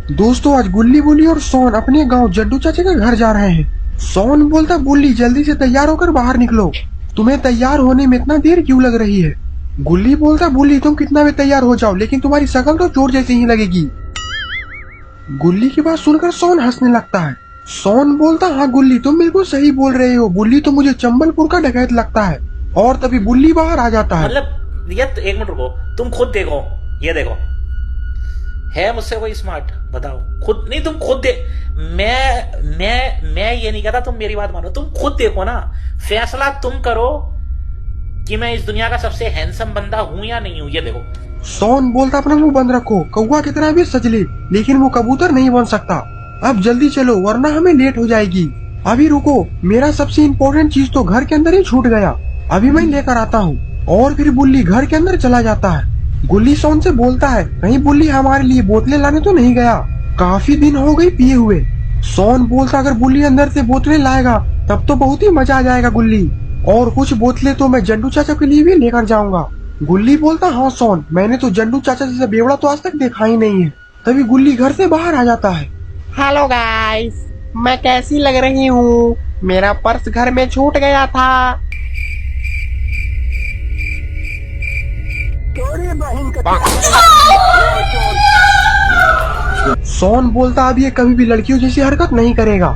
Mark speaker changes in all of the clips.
Speaker 1: दोस्तों आज गुल्ली बुल्ली और सोन अपने गांव जड्डू चाचा के घर जा रहे हैं। सोन बोलता बुल्ली जल्दी से तैयार होकर बाहर निकलो, तुम्हें तैयार होने में इतना देर क्यों लग रही है। गुल्ली बोलता बुल्ली तुम कितना भी तैयार हो जाओ लेकिन तुम्हारी शक्ल तो चोर जैसी ही लगेगी। गुल्ली की बात सुनकर सोन हंसने लगता है। सोन बोलता हाँ गुल्ली तुम बिल्कुल सही बोल रहे हो, बुल्ली तो मुझे चंबलपुर का डकैत लगता है। और तभी बुल्ली बाहर आ जाता है।
Speaker 2: मतलब ये एक मिनट रुको, तुम खुद देखो, ये देखो है मुझसे कोई स्मार्ट, बताओ खुद। नहीं तुम खुद दे, मैं ये नहीं कहता, तुम मेरी बात मानो, तुम खुद देखो ना, फैसला तुम करो कि मैं इस दुनिया का सबसे हैंडसम बंदा हूं या नहीं हूं, ये देखो।
Speaker 1: सोन बोलता अपना मुंह बंद रखो, कौवा कितना भी सज ले लेकिन वो कबूतर नहीं बन सकता। अब जल्दी चलो वरना हमें लेट हो जाएगी। अभी रुको, मेरा सबसे इम्पोर्टेंट चीज तो घर के अंदर ही छूट गया, अभी मैं लेकर आता हूँ। और फिर बुल्ली घर के अंदर चला जाता है। गुल्ली सोन से बोलता है कहीं बुल्ली हमारे लिए बोतलें लाने तो नहीं गया, काफी दिन हो गई पिए हुए। सोन बोलता अगर बुल्ली अंदर से बोतलें लाएगा तब तो बहुत ही मजा आ जाएगा गुल्ली, और कुछ बोतलें तो मैं जड्डू चाचा के लिए भी लेकर जाऊंगा। गुल्ली बोलता हाँ सोन, मैंने तो जड्डू चाचा जैसा बेवड़ा तो आज तक देखा ही नहीं है। तभी गुल्ली घर से बाहर आ जाता है।
Speaker 3: हेलो गाइस, मैं कैसी लग रही हूँ? मेरा पर्स घर में छूट गया था।
Speaker 1: सोन बोलता अब ये कभी भी लड़कियों जैसी हरकत नहीं करेगा।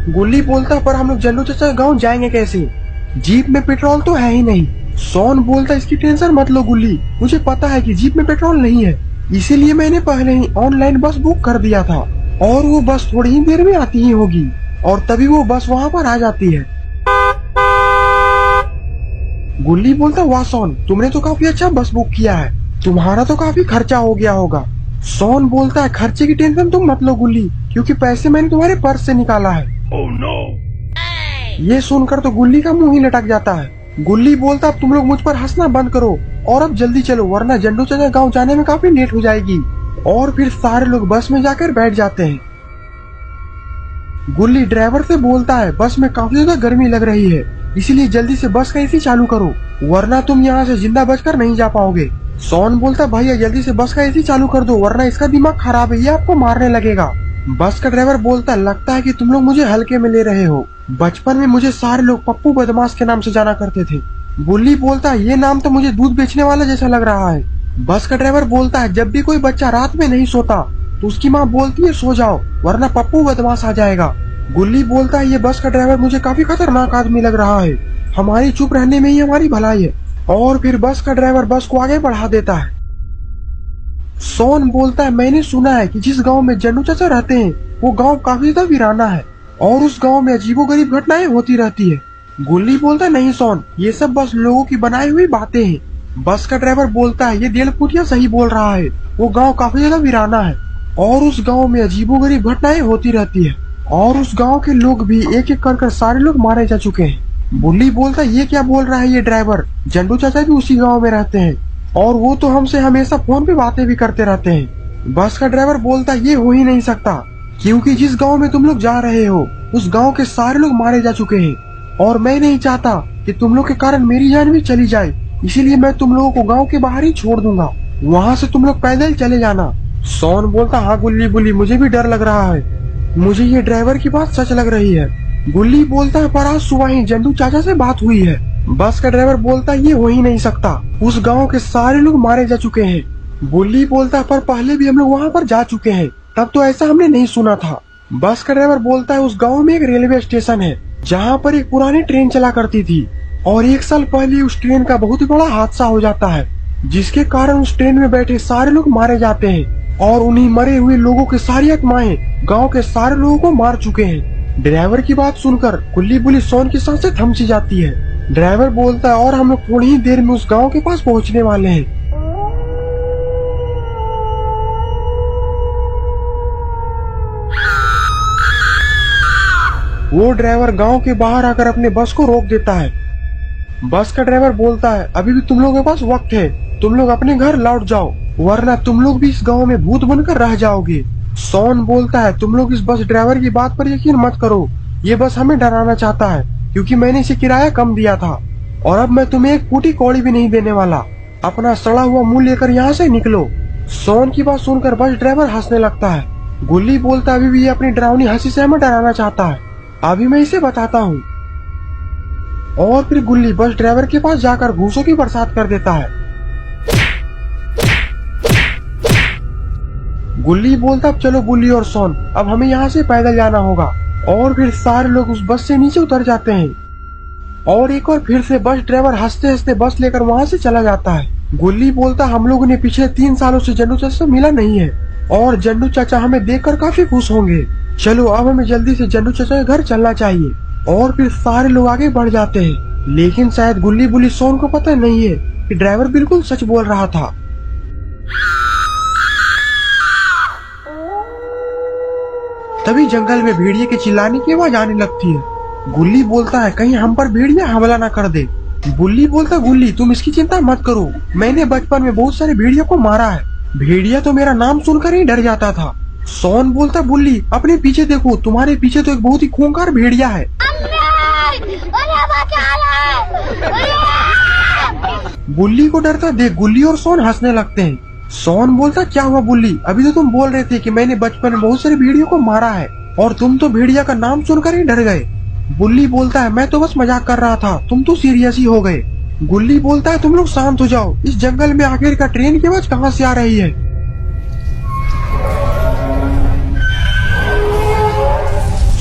Speaker 1: गुल्ली बोलता पर हम लोग जड्डू चाचा गाँव जाएंगे कैसे, जीप में पेट्रोल तो है ही नहीं। सोन बोलता इसकी टेंशन मत लो गुल्ली, मुझे पता है कि जीप में पेट्रोल नहीं है, इसीलिए मैंने पहले ही ऑनलाइन बस बुक कर दिया था और वो बस थोड़ी ही देर में आती ही होगी। और तभी वो बस वहाँ पर आ जाती है। गुल्ली बोलता वाह सोन, तुमने तो काफी अच्छा बस बुक किया है, तुम्हारा तो काफी खर्चा हो गया होगा। सोन बोलता है खर्चे की टेंशन तुम मत लो गुल्ली, क्योंकि पैसे मैंने तुम्हारे पर्स से निकाला है।
Speaker 2: Oh, no.
Speaker 1: ये सुनकर तो गुल्ली का मुंह ही लटक जाता है। गुल्ली बोलता अब तुम लोग मुझ पर हंसना बंद करो और अब जल्दी चलो वरना जड्डू चाचा गाँव जाने में काफी लेट हो जाएगी। और फिर सारे लोग बस में जाकर बैठ जाते हैं। गुल्ली ड्राइवर से बोलता है बस में काफी ज्यादा गर्मी लग रही है, इसीलिए जल्दी से बस का एसी चालू करो वरना तुम यहाँ से जिंदा बचकर नहीं जा पाओगे। सोन बोलता भैया जल्दी से बस का एसी चालू कर दो वरना इसका दिमाग खराब है, ये आपको मारने लगेगा। बस का ड्राइवर बोलता लगता है कि तुम लोग मुझे हल्के में ले रहे हो, बचपन में मुझे सारे लोग पप्पू बदमाश के नाम से जाना करते थे। गुल्ली बोलता ये नाम तो मुझे दूध बेचने वाला जैसा लग रहा है। बस का ड्राइवर बोलता है जब भी कोई बच्चा रात में नहीं सोता तो उसकी माँ बोलती है सो जाओ वरना पप्पू बदमाश आ जाएगा। गुल्ली बोलता है ये बस का ड्राइवर मुझे काफी खतरनाक आदमी लग रहा है, हमारी चुप रहने में ही हमारी भलाई है। और फिर बस का ड्राइवर बस को आगे बढ़ा देता है। सोन बोलता है मैंने सुना है कि जिस गांव में जड्डू चाचा रहते हैं वो गांव काफी ज्यादा वीराना है और उस गांव में अजीबोगरीब घटनाएं होती रहती है। गुल्ली बोलता है नहीं सोन, ये सब बस लोगों की बनाई हुई बातें हैं। बस का ड्राइवर बोलता है ये दिलपुटिया सही बोल रहा है, वो गाँव काफी ज्यादा वीराना है और उस गाँव में अजीबोगरीब घटनाएं होती रहती है और उस गांव के लोग भी एक एक कर सारे लोग मारे जा चुके हैं। बुल्ली बोलता ये क्या बोल रहा है ये ड्राइवर, जड्डू चाचा भी उसी गांव में रहते हैं और वो तो हमसे हमेशा फोन पे बातें भी करते रहते हैं। बस का ड्राइवर बोलता ये हो ही नहीं सकता क्योंकि जिस गांव में तुम लोग जा रहे हो उस गांव के सारे लोग मारे जा चुके हैं और मैं नहीं चाहता कि तुम लोग के कारण मेरी जान भी चली जाए, इसीलिए मैं तुम लोगों को गाँव के बाहर ही छोड़ दूंगा, वहाँ से तुम लोग पैदल चले जाना। सोन बोलता हाँ गुल्ली बुल्ली मुझे भी डर लग रहा है, मुझे ये ड्राइवर की बात सच लग रही है। गुल्ली बोलता है पर आज सुबह ही जड्डू चाचा से बात हुई है। बस का ड्राइवर बोलता है ये हो ही नहीं सकता, उस गांव के सारे लोग मारे जा चुके हैं। गुल्ली बोलता है पर पहले भी हम लोग वहाँ पर जा चुके हैं, तब तो ऐसा हमने नहीं सुना था। बस का ड्राइवर बोलता है उस गाँव में एक रेलवे स्टेशन है जहाँ पर एक पुरानी ट्रेन चला करती थी और 1 साल पहले उस ट्रेन का बहुत बड़ा हादसा हो जाता है जिसके कारण उस ट्रेन में बैठे सारे लोग मारे जाते हैं और उन्हीं मरे हुए लोगों की सारी आत्माएं गांव के सारे लोगों को मार चुके हैं। ड्राइवर की बात सुनकर गुल्ली बुल्ली सोन की सांसें थम सी जाती है। ड्राइवर बोलता है और हम लोग थोड़ी ही देर में उस गांव के पास पहुंचने वाले हैं। वो ड्राइवर गांव के बाहर आकर अपने बस को रोक देता है। बस का ड्राइवर बोलता है अभी भी तुम लोगों के पास वक्त है, तुम लोग अपने घर लौट जाओ वरना तुम लोग भी इस गांव में भूत बनकर रह जाओगे। सोन बोलता है तुम लोग इस बस ड्राइवर की बात पर यकीन मत करो, ये बस हमें डराना चाहता है क्योंकि मैंने इसे किराया कम दिया था और अब मैं तुम्हें एक फूटी कौड़ी भी नहीं देने वाला, अपना सड़ा हुआ मुंह लेकर यहाँ से निकलो। सोन की बात सुनकर बस ड्राइवर हंसने लगता है गुल्ली बोलता अभी भी ये अपनी डरावनी हंसी से हमें डराना चाहता है, अभी मैं इसे बताता हूँ। और फिर गुल्ली बस ड्राइवर के पास जाकर घूसों की बरसात कर देता है। गुल्ली बोलता अब चलो गुल्ली और सोन, अब हमें यहाँ से पैदल जाना होगा। और फिर सारे लोग उस बस से नीचे उतर जाते हैं और एक बार फिर से बस ड्राइवर हंसते हंसते बस लेकर वहाँ से चला जाता है। गुल्ली बोलता हम लोगों ने पिछले 3 सालों से जंडू चाचा से मिला नहीं है और जंडू चाचा हमें देखकर काफी खुश होंगे। चलो अब हमें जल्दी से जंडू चाचा के घर चलना चाहिए। और फिर सारे लोग आगे बढ़ जाते हैं, लेकिन शायद गुल्ली बुल्ली सोन को पता नहीं है कि ड्राइवर बिल्कुल सच बोल रहा था। तभी जंगल में भेड़िए के चिल्लाने की आवाज आने लगती है। गुल्ली बोलता है कहीं हम पर भेड़िया हमला ना कर दे। बुल्ली बोलता गुल्ली तुम इसकी चिंता मत करो, मैंने बचपन में बहुत सारे भेड़िया को मारा है, भेड़िया तो मेरा नाम सुनकर ही डर जाता था। सोन बोलता बुल्ली अपने पीछे देखो, तुम्हारे पीछे तो एक बहुत ही खूंखार भेड़िया है। बुल्ली को डरता देख गुल्ली और सोन हंसने लगते हैं। सोन बोलता क्या हुआ बुल्ली, अभी तो तुम बोल रहे थे कि मैंने बचपन में बहुत सारे भेड़ियों को मारा है और तुम तो भेड़िया का नाम सुनकर ही डर गए। बुल्ली बोलता है मैं तो बस मजाक कर रहा था, तुम तो सीरियस ही हो गए। गुल्ली बोलता है तुम लोग शांत हो जाओ, इस जंगल में आखिरकार ट्रेन की आवाज कहाँ से आ रही है।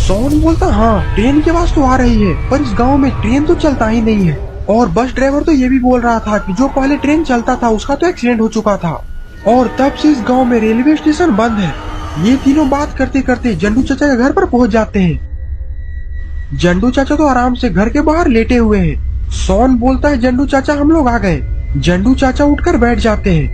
Speaker 1: सोन बोलता हाँ ट्रेन की आवाज तो आ रही है, पर इस गाँव में ट्रेन तो चलता ही नहीं है। और बस ड्राइवर तो ये भी बोल रहा था कि जो पहले ट्रेन चलता था उसका तो एक्सीडेंट हो चुका था और तब से इस गांव में रेलवे स्टेशन बंद है। ये तीनों बात करते करते जंडू चाचा के घर पर पहुंच जाते हैं। जंडू चाचा तो आराम से घर के बाहर लेटे हुए हैं। सोन बोलता है जंडू चाचा हम लोग आ गए। जंडू चाचा उठकर बैठ जाते हैं।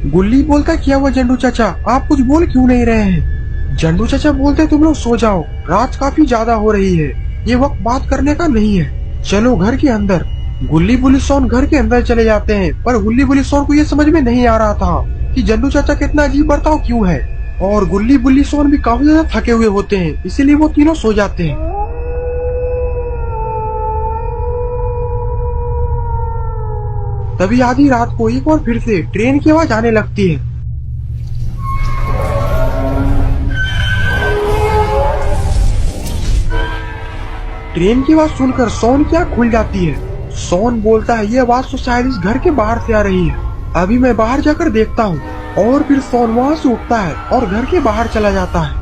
Speaker 1: गुल्ली बोलता क्या हुआ जंडू चाचा, आप कुछ बोल क्यों नहीं रहे हैं। जंडू चाचा बोलते तुम लोग सो जाओ, रात काफी ज्यादा हो रही है, ये वक्त बात करने का नहीं है, चलो घर के अंदर। गुल्ली बुल्ली सोन घर के अंदर चले जाते हैं, पर गुल्ली बुल्ली सोन को ये समझ में नहीं आ रहा था कि जंडू चाचा का इतना अजीब बर्ताव क्यों है। और गुल्ली बुल्ली सोन भी काफी ज्यादा थके हुए होते हैं, इसीलिए वो तीनों सो जाते हैं। तभी आधी रात को एक बार फिर से ट्रेन की आवाज आने लगती है। ट्रेन की आवाज सुनकर सोन की आँख खुल जाती है। सोन बोलता है ये आवाज तो शायद इस घर के बाहर से आ रही है, अभी मैं बाहर जाकर देखता हूँ। और फिर सोन वहाँ से उठता है और घर के बाहर चला जाता है।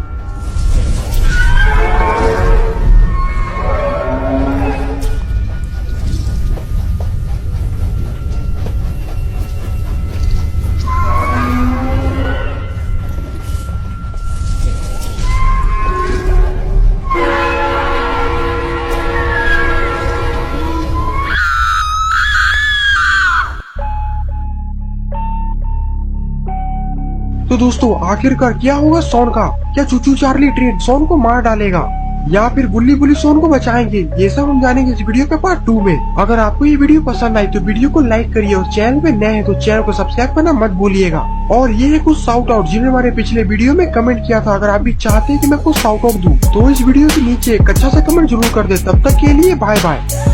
Speaker 1: तो दोस्तों आखिरकार क्या होगा सोन का, क्या चूचू चार्ली ट्रेन सोन को मार डालेगा या फिर गुल्ली बुल्ली सोन को बचाएंगे, ये सब हम जानेंगे इस वीडियो के पार्ट 2 में। अगर आपको ये वीडियो पसंद आई तो वीडियो को लाइक करिए और चैनल पे नए हैं तो चैनल को सब्सक्राइब करना मत भूलिएगा। और ये है कुछ शाउट आउट जिन्होंने हमारे पिछले वीडियो में कमेंट किया था, अगर आप भी चाहते हैं कि मैं कुछ शाउट आउट दूं तो इस वीडियो के नीचे एक अच्छा सा कमेंट जरूर कर दे। तब तक के लिए बाय बाय।